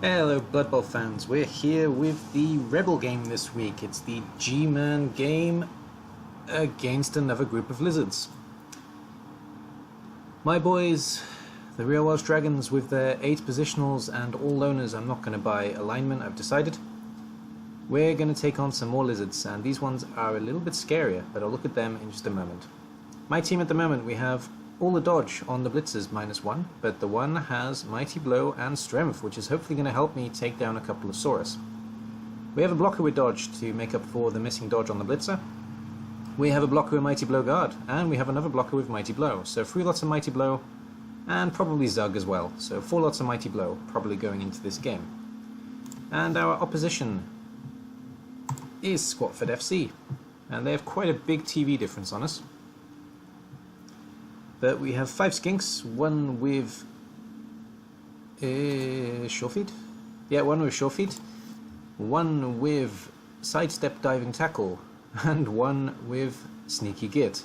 Hello Blood Bowl fans, we're here with the Rebel game this week. It's the Gman game against another group of lizards. My boys, the real Welsh Dragons, with their 8 positionals and all loners, I'm not going to buy alignment, I've decided. We're going to take on some more lizards, and these ones are a little bit scarier, but I'll look at them in just a moment. My team at the moment, we have all the dodge on the blitzers -1, but the one has Mighty Blow and Strength, which is hopefully going to help me take down a couple of Saurus. We have a blocker with dodge to make up for the missing dodge on the blitzer. We have a blocker with Mighty Blow Guard, and we have another blocker with Mighty Blow. So 3 lots of Mighty Blow, and probably Zug as well. So 4 lots of Mighty Blow, probably going into this game. And our opposition is Squatford FC, and they have quite a big TV difference on us. But we have 5 skinks, one with sure feet? Yeah, one with sure feet, one with sidestep diving tackle, and one with sneaky git,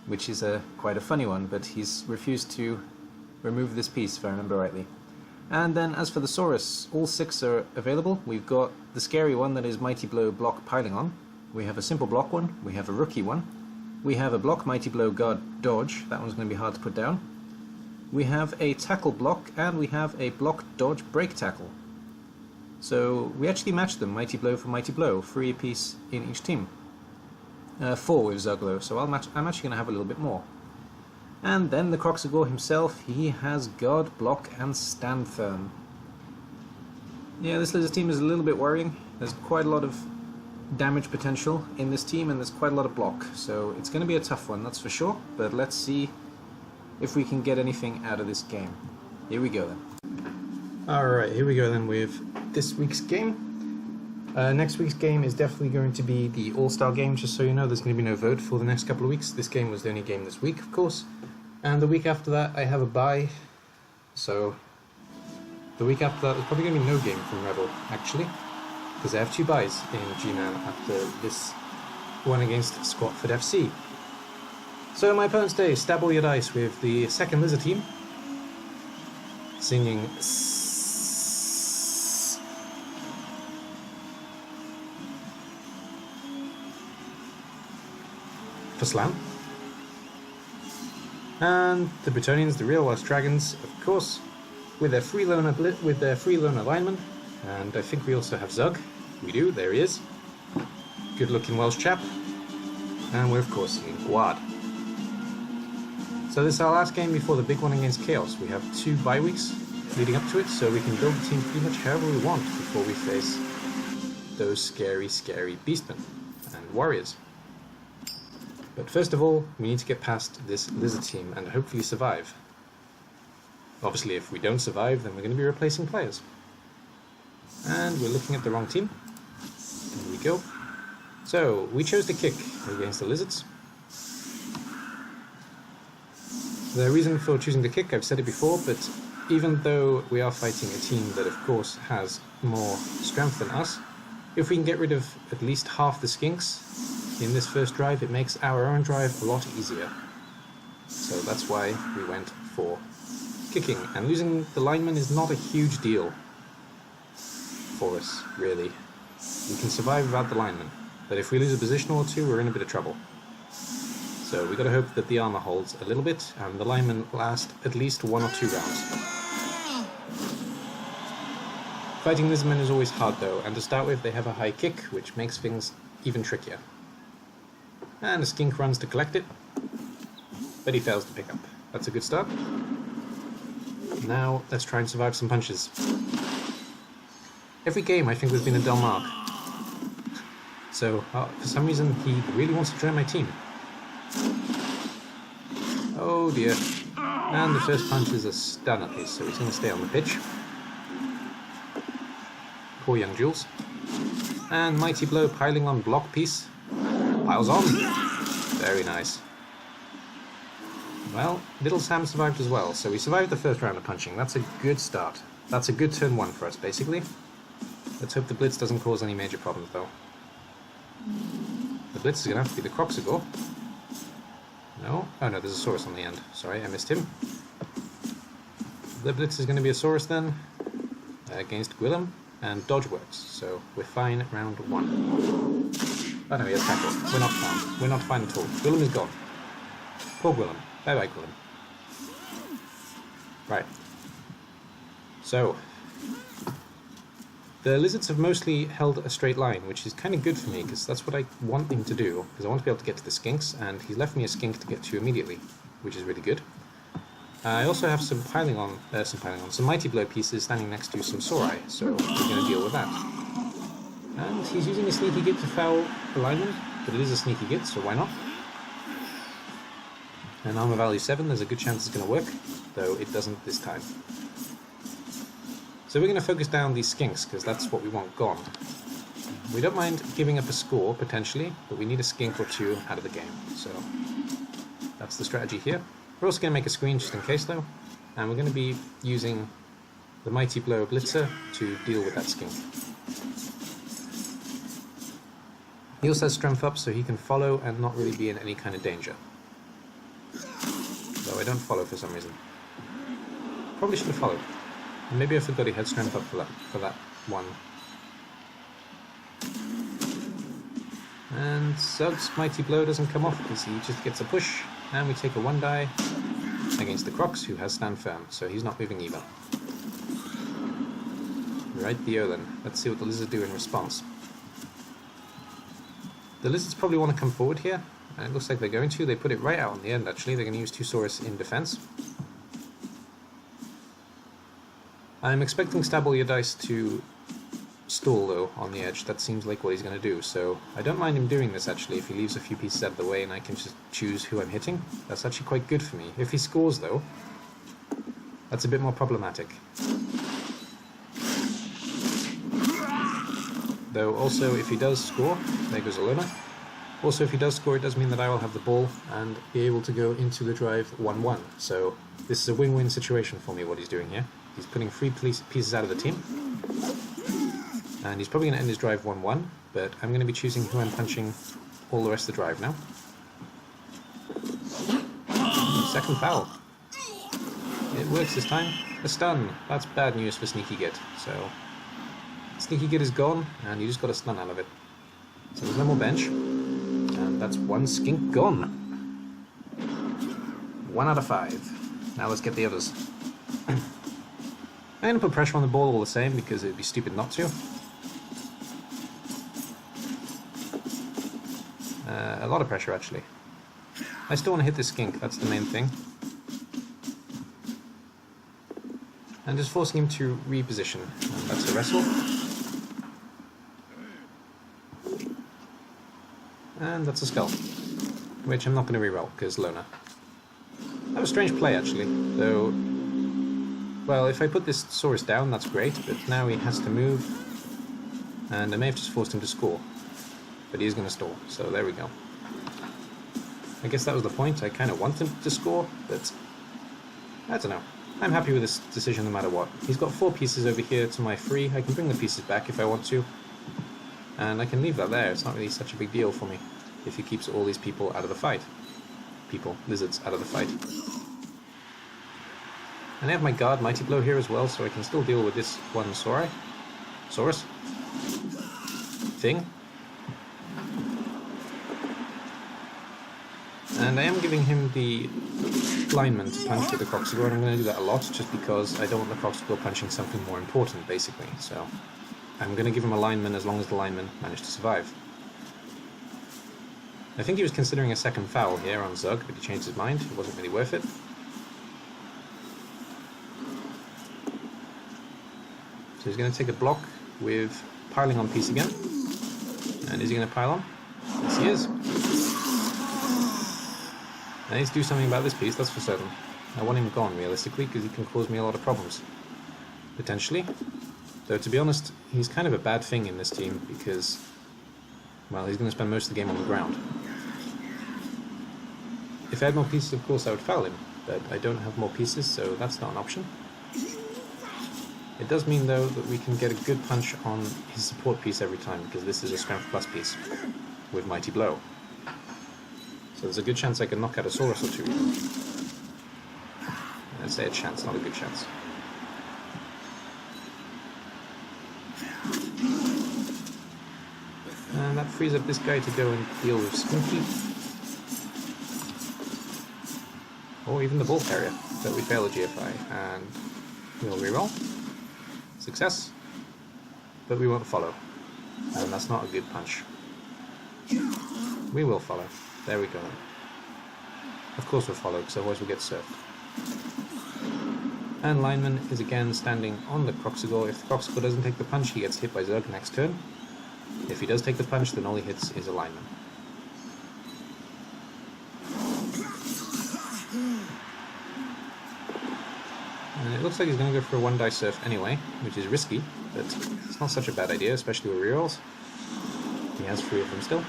which is quite a funny one, but he's refused to remove this piece, if I remember rightly. And then as for the Saurus, all 6 are available. We've got the scary one that is Mighty Blow block piling on. We have a simple block one, we have a rookie one. We have a block Mighty Blow Guard dodge, that one's going to be hard to put down. We have a tackle block, and we have a block dodge break tackle. So we actually matched them, Mighty Blow for Mighty Blow, 3 apiece in each team. 4 with Zuglo, so I'm actually going to have a little bit more. And then the Croxagore himself, he has Guard, Block and Stand Firm. Yeah, this lizard team is a little bit worrying. There's quite a lot of damage potential in this team, and there's quite a lot of block, so it's going to be a tough one, that's for sure, but let's see if we can get anything out of this game. Here we go then. Alright, here we go then with this week's game. Next week's game is definitely going to be the All-Star game, just so you know. There's going to be no vote for the next couple of weeks. This game was the only game this week, of course, and the week after that I have a bye, so the week after that there's probably going to be no game from Rebel, actually, because I have 2 buys in Gman after this one against Squatford FC. So my opponent's day, staballyerdice with the second lizard team, singing for slam. And the Bretonians, the real Welsh Dragons, of course, with their free loan alignment. And I think we also have Zug. We do, there he is. Good looking Welsh chap. And we're of course seeing Guard. So this is our last game before the big one against Chaos. We have 2 bye weeks leading up to it, so we can build the team pretty much however we want before we face those scary, scary beastmen and warriors. But first of all, we need to get past this lizard team and hopefully survive. Obviously, if we don't survive, then we're going to be replacing players. And we're looking at the wrong team. There we go. So, we chose the kick against the lizards. The reason for choosing the kick, I've said it before, but even though we are fighting a team that of course has more strength than us, if we can get rid of at least half the skinks in this first drive, it makes our own drive a lot easier. So that's why we went for kicking, and losing the lineman is not a huge deal for us, really. We can survive without the lineman, but if we lose a position or 2, we're in a bit of trouble. So we got to hope that the armor holds a little bit, and the linemen last at least 1 or 2 rounds. Fighting lizardmen is always hard though, and to start with they have a high kick, which makes things even trickier. And a skink runs to collect it, but he fails to pick up. That's a good start. Now let's try and survive some punches. Every game I think there's been a dull mark. So, for some reason he really wants to join my team. Oh dear. And the first punch is a stun at least, so he's going to stay on the pitch. Poor young Jules. And Mighty Blow piling on block piece. Piles on. Very nice. Well, Little Sam survived as well, so we survived the first round of punching. That's a good start. That's a good turn 1 for us, basically. Let's hope the blitz doesn't cause any major problems, though. The blitz is going to have to be the Croxagore. No? Oh no, there's a Saurus on the end. Sorry, I missed him. The blitz is going to be a Saurus then. against Gwillem, and dodge works, so we're fine round 1. Oh no, he has tackle. We're not fine. We're not fine at all. Gwillem is gone. Poor Gwillem. Bye bye, Gwillem. Right. So, the lizards have mostly held a straight line, which is kind of good for me, because that's what I want him to do, because I want to be able to get to the skinks, and he's left me a skink to get to immediately, which is really good. I also have some some Mighty Blow pieces standing next to some Sorai, so we're going to deal with that. And he's using a Sneaky Git to foul alignment, but it is a Sneaky Git, so why not? And armor value 7, there's a good chance it's going to work, though it doesn't this time. So we're going to focus down these skinks, because that's what we want gone. We don't mind giving up a score, potentially, but we need a skink or 2 out of the game, so that's the strategy here. We're also going to make a screen just in case, though, and we're going to be using the Mighty Blow Blitzer to deal with that skink. He also has strength up, so he can follow and not really be in any kind of danger. Though I don't follow for some reason. Probably should have followed. Maybe I forgot he had strength up for that one. And Zug's Mighty Blow doesn't come off because he just gets a push, and we take a 1 die against the Crocs, who has Stand Firm, so he's not moving either. Right, Theo then. Let's see what the lizards do in response. The lizards probably want to come forward here, and it looks like they're going to. They put it right out on the end, actually. They're going to use 2 Saurus in defense. I'm expecting staballyerdice to stall, though, on the edge. That seems like what he's going to do, so I don't mind him doing this, actually, if he leaves a few pieces out of the way and I can just choose who I'm hitting. That's actually quite good for me. If he scores, though, that's a bit more problematic. Though, also, if he does score, there goes Alona. Also, if he does score, it does mean that I will have the ball and be able to go into the drive 1-1. So, this is a win-win situation for me, what he's doing here. He's putting 3 pieces out of the team. And he's probably going to end his drive 1-1, but I'm going to be choosing who I'm punching all the rest of the drive now. Second foul. It works this time. A stun. That's bad news for Sneaky Git. So, Sneaky Git is gone, and you just got a stun out of it. So there's no more bench. And that's 1 skink gone. 1 out of 5. Now let's get the others. I'm going to put pressure on the ball all the same, because it would be stupid not to. A lot of pressure, actually. I still want to hit this skink, that's the main thing. And just forcing him to reposition. And that's a wrestle. And that's a skull. Which I'm not going to reroll, because Lona. That was a strange play, actually. Though, well, if I put this Saurus down, that's great, but now he has to move. And I may have just forced him to score. But he's going to stall, so there we go. I guess that was the point. I kind of want him to score, but I don't know. I'm happy with this decision no matter what. He's got 4 pieces over here to my 3. I can bring the pieces back if I want to. And I can leave that there. It's not really such a big deal for me if he keeps all these people out of the fight. Lizards out of the fight. And I have my guard Mighty Blow here as well, so I can still deal with this one Saurus thing. And I am giving him the lineman to punch with the Croxigore, and I'm going to do that a lot, just because I don't want the Croxigore punching something more important, basically. So I'm going to give him a lineman as long as the lineman managed to survive. I think he was considering a second foul here on Zug, but he changed his mind. It wasn't really worth it. So he's going to take a block with piling on piece again. And is he going to pile on? Yes, he is. I need to do something about this piece, that's for certain. I want him gone, realistically, because he can cause me a lot of problems. Potentially. Though, to be honest, he's kind of a bad thing in this team, because, well, he's going to spend most of the game on the ground. If I had more pieces, of course, I would foul him, but I don't have more pieces, so that's not an option. It does mean, though, that we can get a good punch on his support piece every time, because this is a Strength Plus piece with Mighty Blow. So there's a good chance I can knock out a Saurus or 2. I'd say a chance, not a good chance. And that frees up this guy to go and deal with Skinky. Or even the Bull Terrier, but we fail a GFI, and we'll reroll. Success. But we won't follow. And that's not a good punch. We will follow. There we go. Of course we'll follow, because otherwise we'll get surfed. And Lineman is again standing on the Croxigore. If the Croxigore doesn't take the punch, he gets hit by Zerg next turn. If he does take the punch, then all he hits is a Lineman. And it looks like he's going to go for a 1-die surf anyway, which is risky, but it's not such a bad idea, especially with rerolls. He has 3 of them still.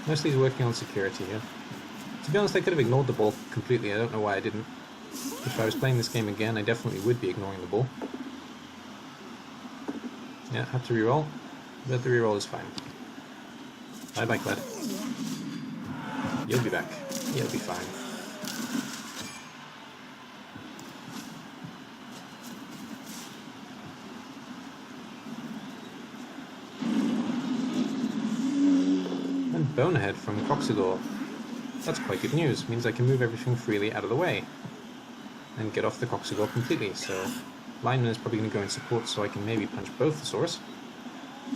Mostly he's working on security here. To be honest, I could have ignored the ball completely. I don't know why I didn't. If I was playing this game again, I definitely would be ignoring the ball. Yeah, had to reroll, but the reroll is fine. Bye-bye, Cled. You'll be back. You'll be fine. And Bonehead from Croxigore. That's quite good news. Means I can move everything freely out of the way and get off the Croxigore completely. So Lineman is probably going to go in support so I can maybe punch both the Saurus.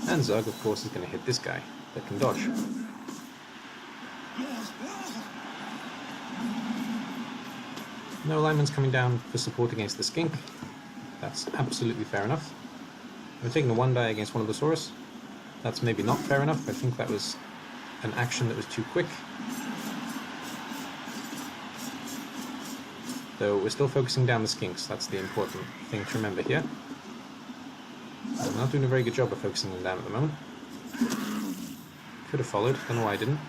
And Zerg, of course, is going to hit this guy that can dodge. No Lineman's coming down for support against the Skink. That's absolutely fair enough. We're taking a 1-die against one of the Saurus. That's maybe not fair enough. I think that was an action that was too quick. Though we're still focusing down the Skinks. That's the important thing to remember here. I'm not doing a very good job of focusing them down at the moment. Could have followed, don't know why I didn't.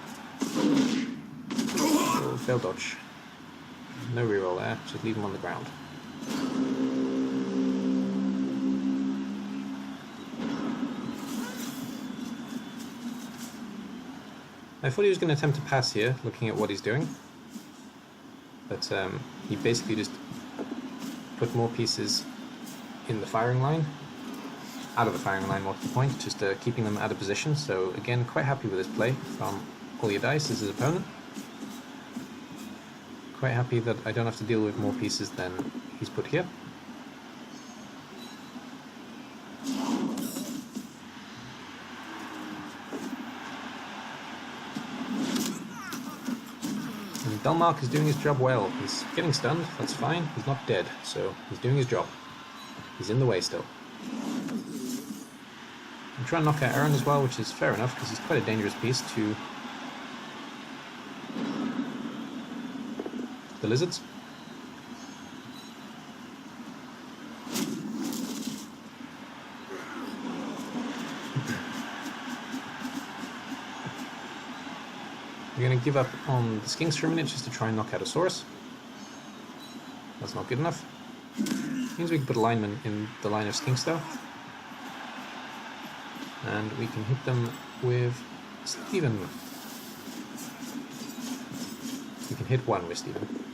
Oh, fail dodge. No reroll there, just leave him on the ground. I thought he was going to attempt to pass here, looking at what he's doing. But he basically just put more pieces in the firing line. Out of the firing line, more to the point, just keeping them out of position. So again, quite happy with this play from Allyerdice as his opponent. Quite happy that I don't have to deal with more pieces than he's put here. And Delmark is doing his job well. He's getting stunned, that's fine. He's not dead, so he's doing his job. He's in the way still. I'm trying to knock out Aaron as well, which is fair enough, because he's quite a dangerous piece to the lizards. We're going to give up on the Skinks for a minute just to try and knock out a Saurus. That's not good enough. Means we can put a lineman in the line of Skinks though. And we can hit them with Steven. We can hit one with Steven.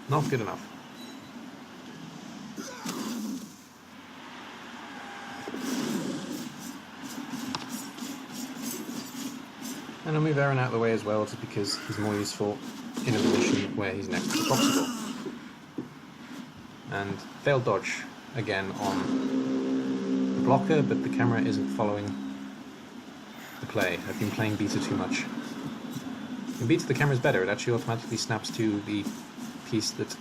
Not good enough. And I'll move Aaron out of the way as well, just because he's more useful in a position where he's next to the Croxigore. And failed dodge again on the blocker, but the camera isn't following the play. I've been playing beta too much. In beta the camera's better, it actually automatically snaps to the piece that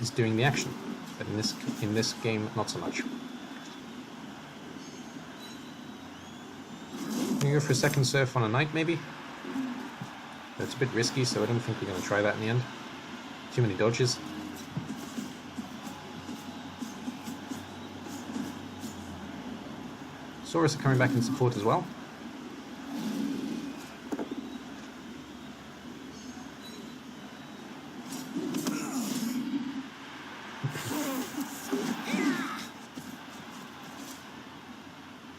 is doing the action, but in this game not so much. I'm going to go for a second surf on a knight maybe. That's a bit risky, so I don't think we're going to try that in the end. Too many dodges. Saurus are coming back in support as well.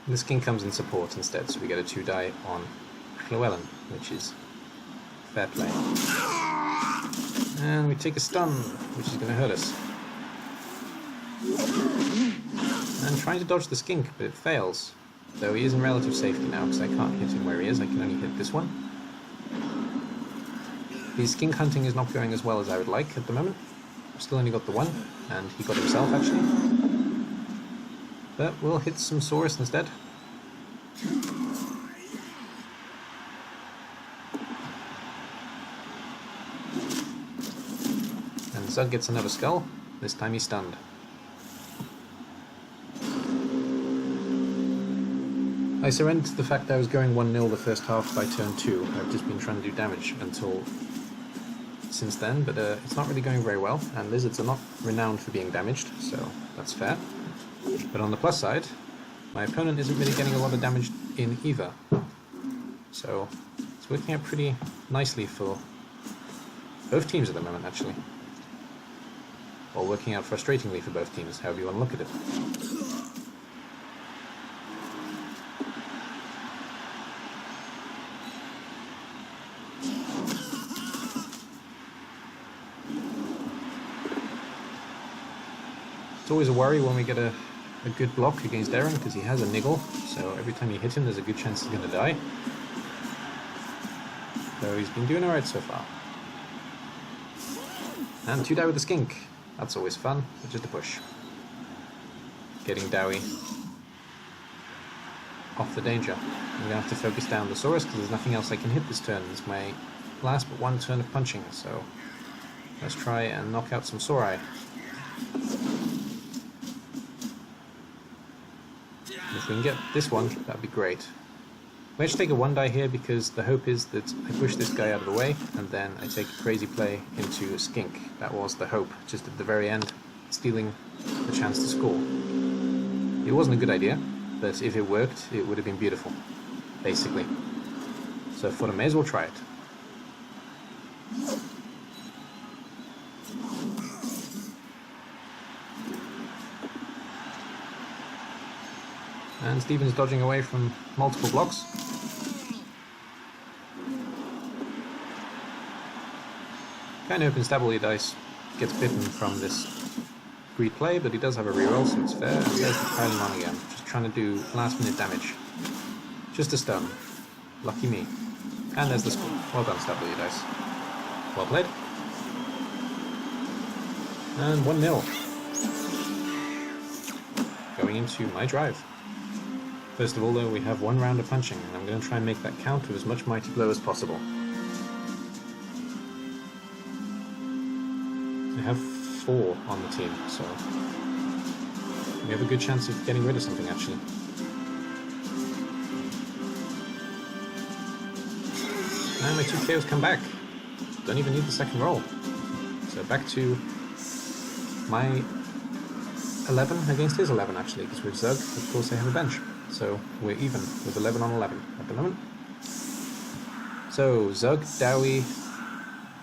This king comes in support instead, so we get a 2-die on Llewellyn, which is Fair play. And we take a stun, which is going to hurt us. And trying to dodge the skink, but it fails. Though he is in relative safety now, because I can't hit him where he is, I can only hit this one. The skink hunting is not going as well as I would like at the moment. I've still only got the one, and he got himself actually. But we'll hit some Saurus instead. And Zug gets another skull, this time he's stunned. I surrendered to the fact that I was going 1-0 the first half by turn 2. I've just been trying to do damage until since then, but it's not really going very well, and lizards are not renowned for being damaged, so that's fair. But on the plus side, my opponent isn't really getting a lot of damage in either. So it's working out pretty nicely for both teams at the moment, actually. Or working out frustratingly for both teams, however you want to look at it. It's always a worry when we get a good block against Aaron, because he has a niggle, so every time you hit him there's a good chance he's going to die. Though he's been doing alright so far. And 2 die with the skink. That's always fun, but just a push. Getting Dowie off the danger. I'm going to have to focus down the Saurus because there's nothing else I can hit this turn. It's my last but one turn of punching, so let's try and knock out some Saurai. If we can get this one, that'd be great. We actually take a 1 die here because the hope is that I push this guy out of the way and then I take a crazy play into a skink. That was the hope, just at the very end, stealing the chance to score. It wasn't a good idea, but if it worked, it would have been beautiful, basically. So I thought I may as well try it. And Stephen's dodging away from multiple blocks. Kind of hoping staballyerdice gets bitten from this greed play, but he does have a reroll, so it's fair. And there's the piling on again, just trying to do last minute damage. Just a stun. Lucky me. And there's the score. Well done, staballyerdice. Well played. And 1-0. Going into my drive. First of all, though, we have 1 round of punching, and I'm going to try and make that count with as much mighty blow as possible. I have 4 on the team, so we have a good chance of getting rid of something, actually. And my 2 KOs come back. Don't even need the second roll. So back to my 11 against his 11, actually, because with Zug, of course, I have a bench. So we're even with 11 on 11 at the moment. So Zug, Dowie,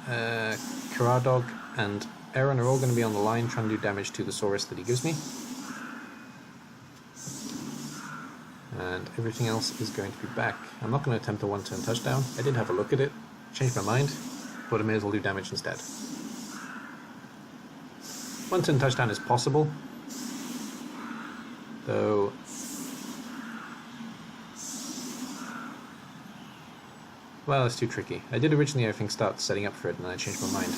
Karadog, and Aaron are all going to be on the line trying to do damage to the Saurus that he gives me. And everything else is going to be back. I'm not going to attempt a 1-turn touchdown. I did have a look at it, changed my mind, but I may as well do damage instead. 1-turn touchdown is possible, though. Well, it's too tricky. I did originally, I think, start setting up for it, and then I changed my mind.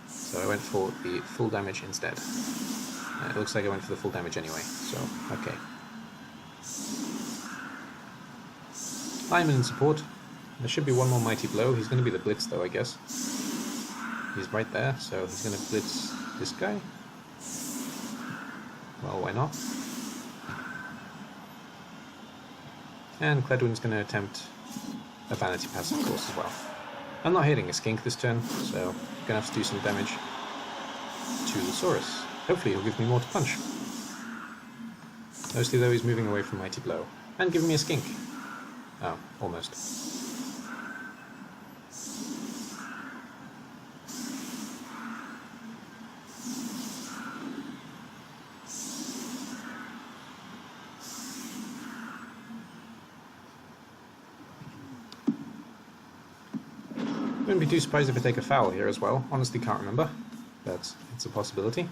So I went for the full damage instead. It looks like I went for the full damage anyway, so okay. Lyman in support. There should be 1 more mighty blow. He's going to be the blitz, though, I guess. He's right there, so he's going to blitz this guy. Well, why not? And Cledwyn's going to attempt a vanity pass, of course, as well. I'm not hitting a skink this turn, so I'm going to have to do some damage to the Saurus. Hopefully he'll give me more to punch. Mostly, though, he's moving away from mighty blow. And giving me a skink. Oh, almost. Wouldn't be too surprised if I take a foul here as well. Honestly can't remember, but it's a possibility.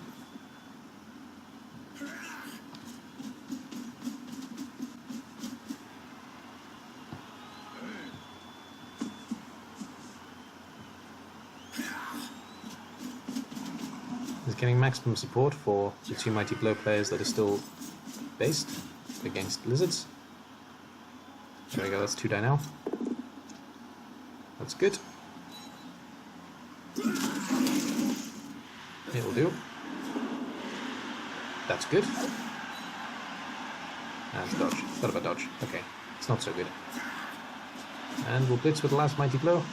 He's getting maximum support for the two Mighty Blow players that are still based against lizards. There we go, that's 2 die now. That's good. It'll do. That's good. And dodge. Thought about dodge. Okay, it's not so good. And we'll blitz with the last Mighty Blow.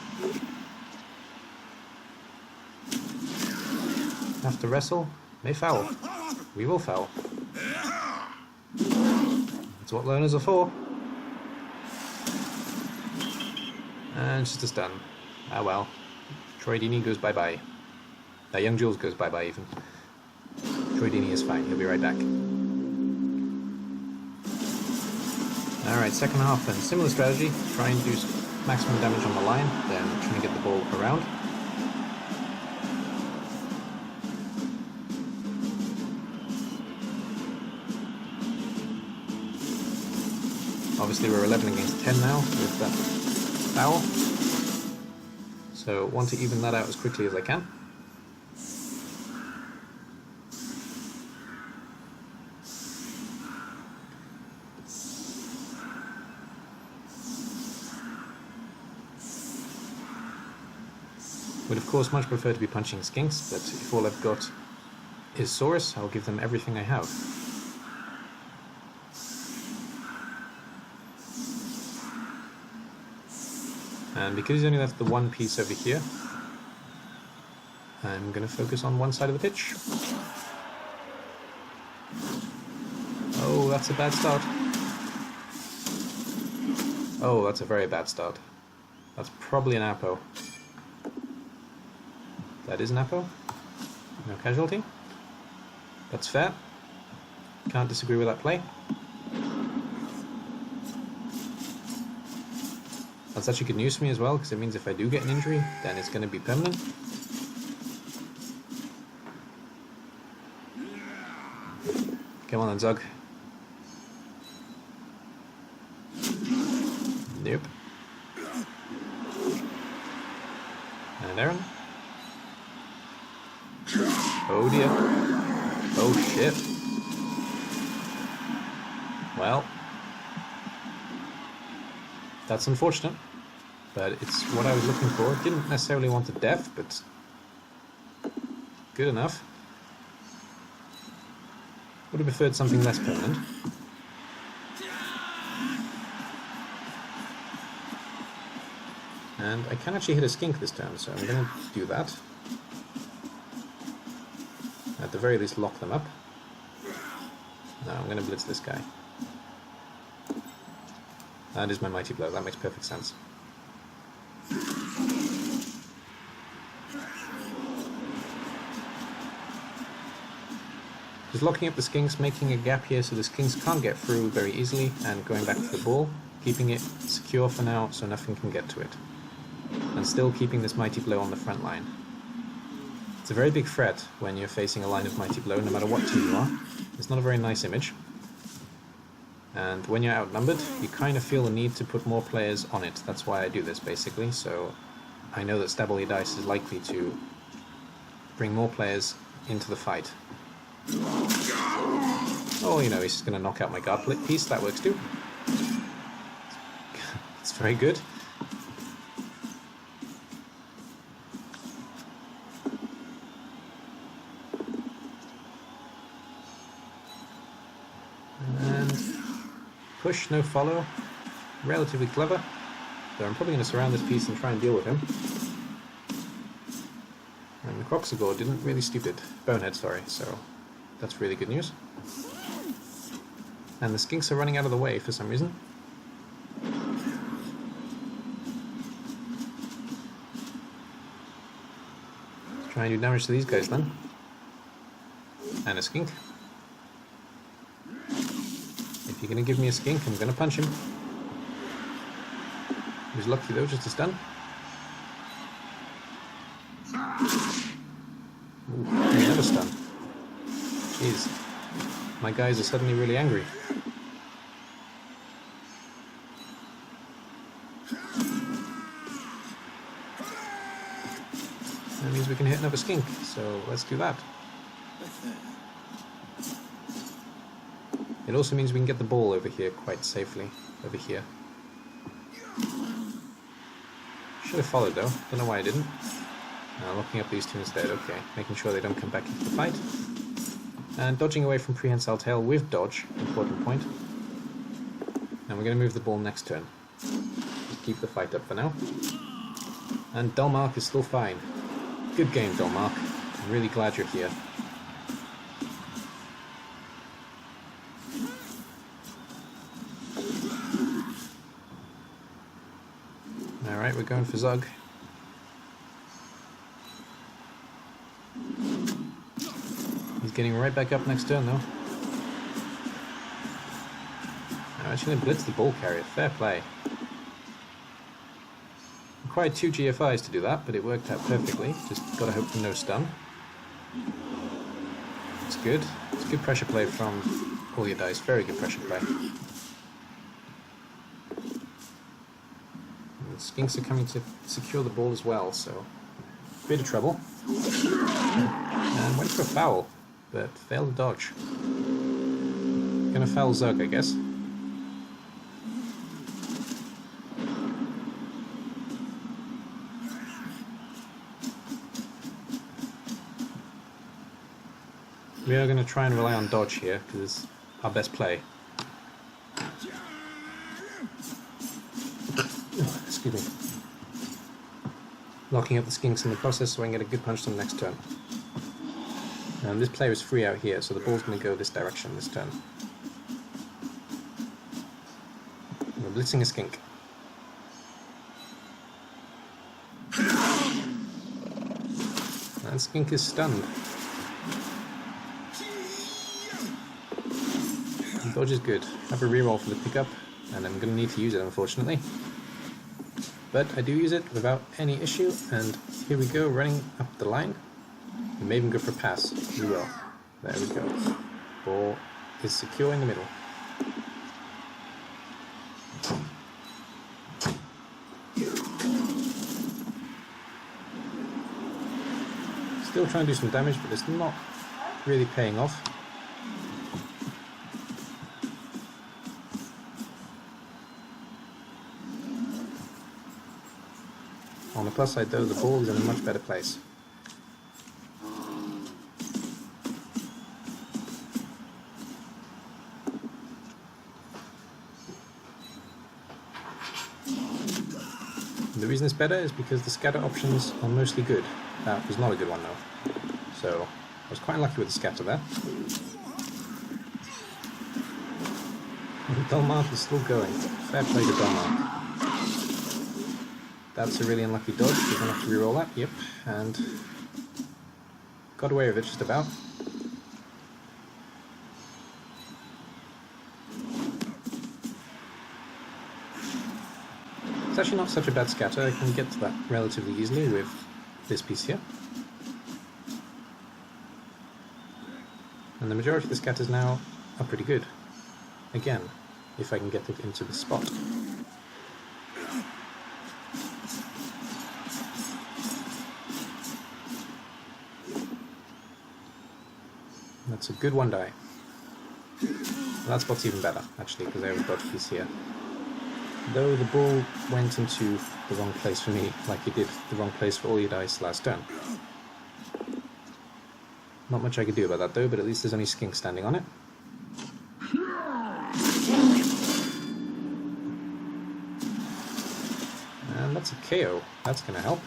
Have to wrestle. May foul. We will foul. That's what learners are for. And just a stun. Ah well. Troy Deeney goes bye-bye. Young Jules goes bye-bye even. Troy Deeney is fine, he'll be right back. Alright, second half then. Similar strategy. Try and do maximum damage on the line, then try and get the ball around. Obviously we're 11 against 10 now with that foul. So want to even that out as quickly as I can. Would of course much prefer to be punching skinks, but if all I've got is Saurus, I'll give them everything I have. And because he's only left the one piece over here, I'm going to focus on one side of the pitch. Oh, that's a bad start. Oh, that's a very bad start. That's probably an Apo. That is an Apo. No casualty. That's fair. Can't disagree with that play. That's actually good news for me as well, because it means if I do get an injury, then it's going to be permanent. Come on then, Zug. Nope. And Aaron. Oh dear. Oh shit. Well. That's unfortunate. But it's what I was looking for. Didn't necessarily want the death, but good enough. Would have preferred something less permanent. And I can actually hit a skink this turn, so I'm going to do that. At the very least lock them up. No, I'm going to blitz this guy. That is my Mighty Blow, that makes perfect sense. Just locking up the skinks, making a gap here so the skinks can't get through very easily, and going back to the ball, keeping it secure for now so nothing can get to it. And still keeping this Mighty Blow on the front line. It's a very big threat when you're facing a line of Mighty Blow, no matter what team you are. It's not a very nice image. And when you're outnumbered, you kind of feel the need to put more players on it. That's why I do this, basically. So I know that staballyerdice is likely to bring more players into the fight. Oh, you know, he's just going to knock out my guard piece. That works too. It's very good. Push, no follow. Relatively clever. So I'm probably going to surround this piece and try and deal with him. And the Croxagore didn't really stupid. Bonehead, sorry. So that's really good news. And the skinks are running out of the way for some reason. Let's try and do damage to these guys then. And a skink. If you're going to give me a skink, I'm going to punch him. He was lucky though, just a stun. Ooh, another stun. Jeez. My guys are suddenly really angry. That means we can hit another skink, so let's do that. It also means we can get the ball over here quite safely. Over here. Should have followed though. Don't know why I didn't. Looking up these two instead. Okay, making sure they don't come back into the fight. And dodging away from prehensile tail with dodge. Important point. And we're going to move the ball next turn. Just keep the fight up for now. And Delmark is still fine. Good game, Delmark. I'm really glad you're here. Alright, we're going for Zug. He's getting right back up next turn though. I'm actually going to blitz the ball carrier. Fair play. Required 2 GFIs to do that, but it worked out perfectly. Just gotta hope for no stun. It's good. It's good pressure play from Allyerdice. Very good pressure play. And the skinks are coming to secure the ball as well, so bit of trouble. And went for a foul, but failed to dodge. Gonna foul Zug, I guess. We are going to try and rely on dodge here, because it's our best play. Excuse me. Locking up the skinks in the process so I can get a good punch to them next turn. And this player is free out here, so the ball's going to go this direction this turn. We're blitzing a skink. And skink is stunned. Dodge is good. Have a reroll for the pickup, and I'm going to need to use it, unfortunately. But I do use it without any issue, and here we go, running up the line. We may even go for a pass. We will. There we go. Ball is secure in the middle. Still trying to do some damage, but it's not really paying off. On the plus side though, the ball is in a much better place. The reason it's better is because the scatter options are mostly good. That was not a good one though. So I was quite unlucky with the scatter there. Delmark is still going. Fair play to Delmark. That's a really unlucky dodge. We're going to have to reroll that. Yep, and got away with it just about. It's actually not such a bad scatter. I can get to that relatively easily with this piece here. And the majority of the scatters now are pretty good. Again, if I can get it into the spot. That's a good one die. And that spot's even better, actually, because I have a dodge piece here. Though the ball went into the wrong place for me, like it did the wrong place for Allyerdice last turn. Not much I could do about that though, but at least there's only skink standing on it. And that's a KO. That's going to help.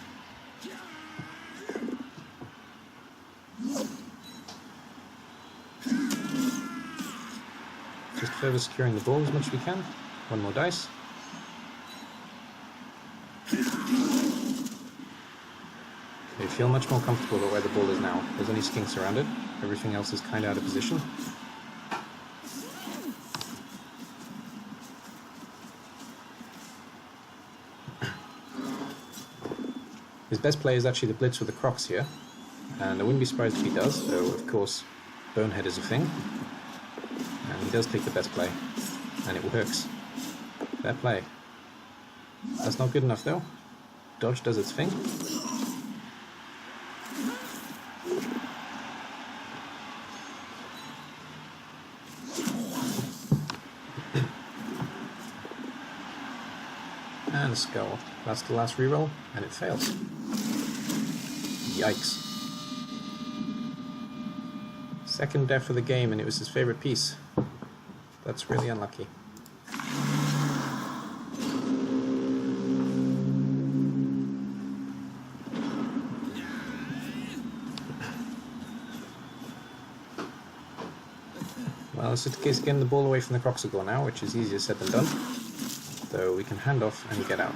Just further securing the ball as much as we can. One more dice. I feel much more comfortable about where the ball is now. There's only skinks around it. Everything else is kind of out of position. His best play is actually the blitz with the Crocs here, and I wouldn't be surprised if he does, though of course Bonehead is a thing, and he does take the best play, and it works. Fair play. That's not good enough though. Dodge does its thing. And a skull. That's the last reroll, and it fails. Yikes. Second death of the game, and it was his favourite piece. That's really unlucky. Well, it's just a case of getting the ball away from the Croxicle now, which is easier said than done. So we can hand off and get out.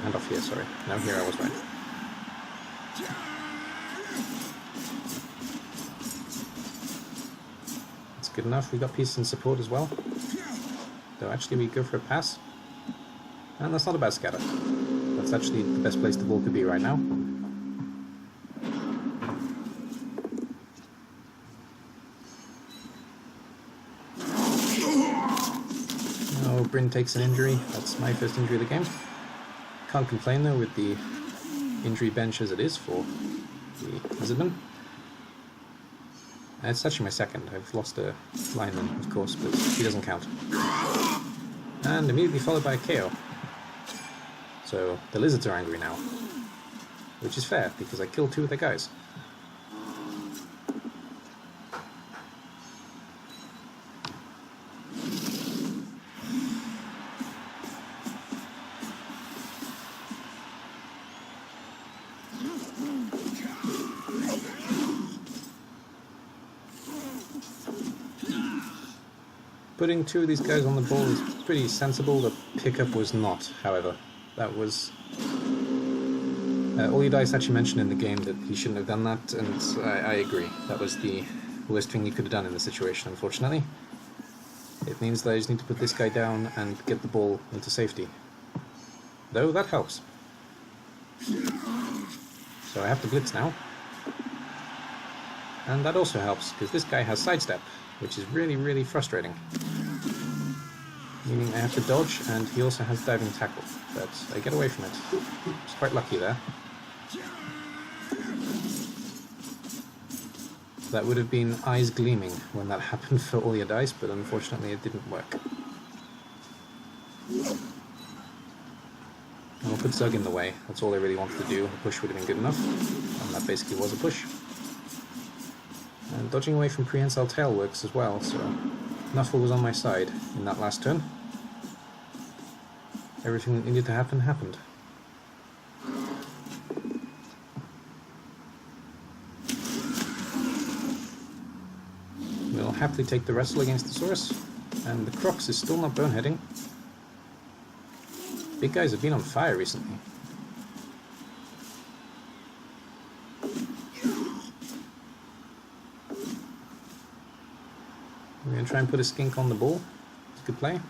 Hand off here, sorry. No, here I was right. That's good enough. We got pieces and support as well. So actually we go for a pass. And that's not a bad scatter. That's actually the best place the ball could be right now. Bryn takes an injury. That's my first injury of the game. Can't complain though with the injury bench as it is for the Lizardman. It's actually my second. I've lost a lineman, of course, but he doesn't count. And immediately followed by a KO. So the lizards are angry now, which is fair because I killed two of their guys. Putting two of these guys on the ball is pretty sensible. The pickup was not, however. That was... Allyerdice actually mentioned in the game that he shouldn't have done that, and I agree. That was the worst thing he could have done in the situation, unfortunately. It means that I just need to put this guy down and get the ball into safety. Though, that helps. So I have to blitz now. And that also helps, because this guy has sidestep, which is really, really frustrating. Meaning I have to dodge, and he also has diving tackle, but I get away from it. It's quite lucky there. That would have been eyes gleaming when that happened for Allyerdice, but unfortunately it didn't work. And we'll put Zug in the way. That's all I really wanted to do. A push would have been good enough, and that basically was a push. And dodging away from prehensile tail works as well, so Nuffle was on my side in that last turn. Everything that needed to happen happened. We'll happily take the wrestle against the Saurus, and the Crocs is still not boneheading. Big guys have been on fire recently. We're going to try and put a skink on the ball. It's a good play.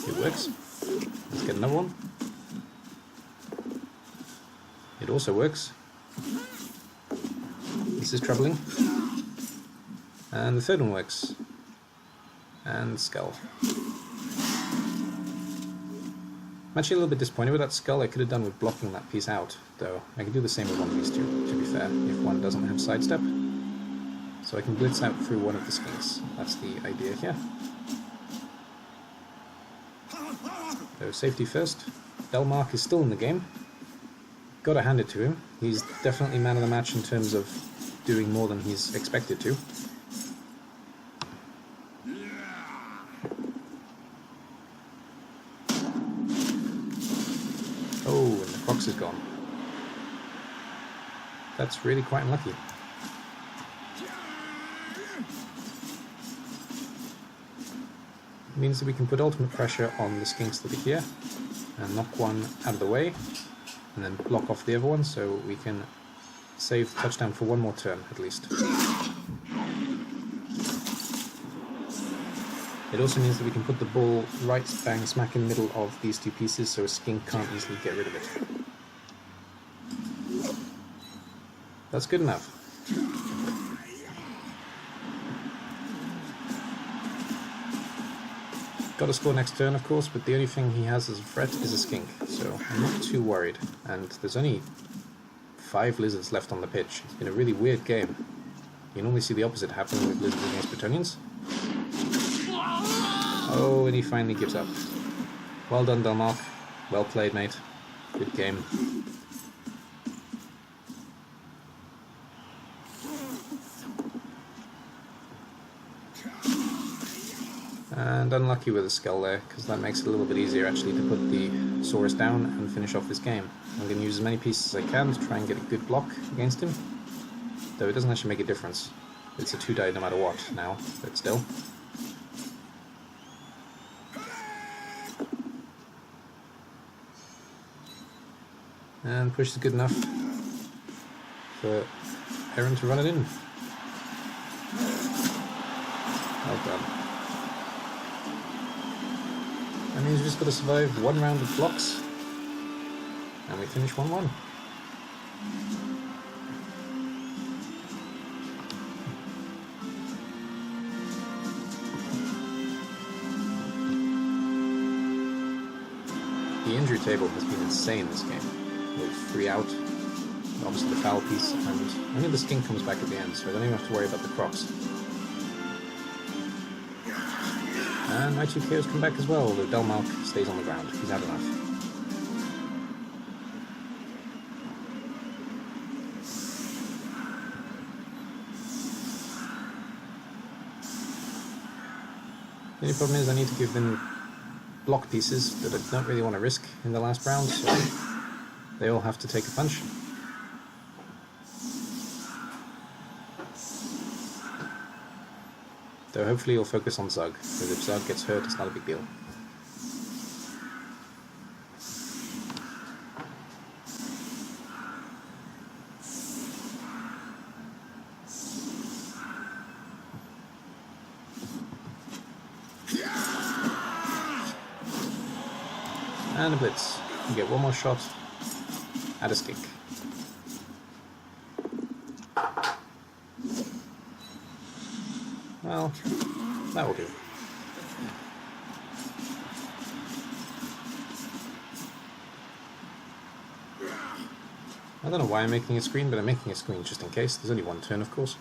It works. Let's get another one. It also works. This is troubling. And the third one works. And skull. I'm actually a little bit disappointed with that skull. I could have done with blocking that piece out, though. I can do the same with one of these two, to be fair, if one doesn't have sidestep. So I can blitz out through one of the skinks. That's the idea here. So safety first. Delmark is still in the game. Gotta hand it to him. He's definitely man of the match in terms of doing more than he's expected to. Oh, and the Crocs is gone. That's really quite unlucky. Means that we can put ultimate pressure on the skinks that are here and knock one out of the way and then block off the other one so we can save the touchdown for one more turn at least. It also means that we can put the ball right bang smack in the middle of these two pieces so a skink can't easily get rid of it. That's good enough. Got to score next turn, of course, but the only thing he has as a threat is a skink, so I'm not too worried. And there's only 5 lizards left on the pitch. It's been a really weird game. You normally see the opposite happen with lizards against Bretonians. Oh, and he finally gives up. Well done, Delmark. Well played, mate. Good game. And unlucky with the skull there, because that makes it a little bit easier actually to put the Saurus down and finish off this game. I'm going to use as many pieces as I can to try and get a good block against him. Though it doesn't actually make a difference. It's a 2-die no matter what now, but still. And push is good enough for Aaron to run it in. Well done. And he's just got to survive 1 round of blocks. And we finish 1-1. The injury table has been insane this game. With 3 out, obviously the foul piece, and only the skink comes back at the end, so I don't even have to worry about the crocs. And my 2 KOs come back as well, although Delmark stays on the ground. He's had enough. The only problem is I need to give them block pieces that I don't really want to risk in the last round, so they all have to take a punch. Though hopefully he'll focus on Zug, because if Zug gets hurt, it's not a big deal. And a blitz. You get 1 more shot at a skink. Well, that will do. I don't know why I'm making a screen, but I'm making a screen just in case. There's only 1 turn, of course.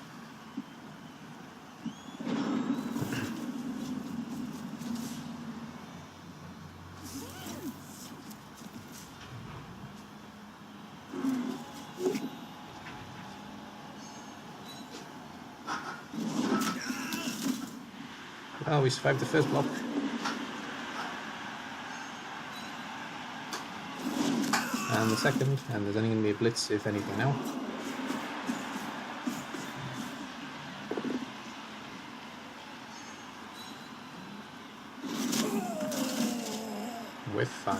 Well, we survived the first block. And the second, and there's only going to be a blitz, if anything, now. We're fine.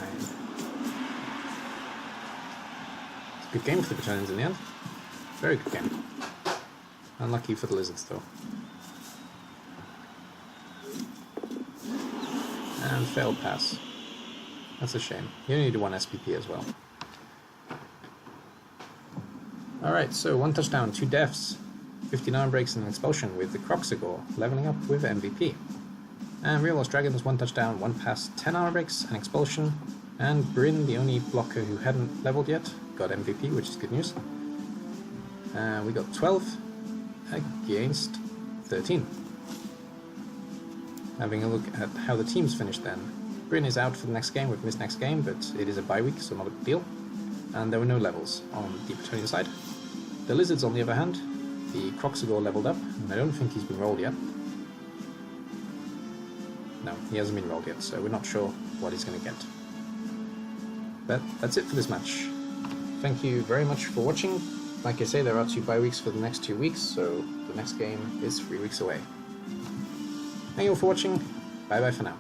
It's a good game for the Bretonians in the end. Very good game. Unlucky for the lizards, though. And failed pass. That's a shame. You only need 1 SPP as well. Alright, so 1 touchdown, 2 deaths, 15 arm breaks and an expulsion with the Croxagore, leveling up with MVP. And Real Lost Dragons, 1 touchdown, 1 pass, 10 armor breaks, an expulsion, and Bryn, the only blocker who hadn't leveled yet, got MVP, which is good news. And we got 12 against 13. Having a look at how the teams finished then. Bryn is out for the next game, we've missed next game, but it is a bye week, so not a big deal. And there were no levels on the Bretonian side. The Lizards, on the other hand, the Croxagore leveled up, and I don't think he's been rolled yet. No, he hasn't been rolled yet, so we're not sure what he's going to get. But that's it for this match. Thank you very much for watching. Like I say, there are 2 bye weeks for the next 2 weeks, so the next game is 3 weeks away. Thank you all for watching. Bye bye for now.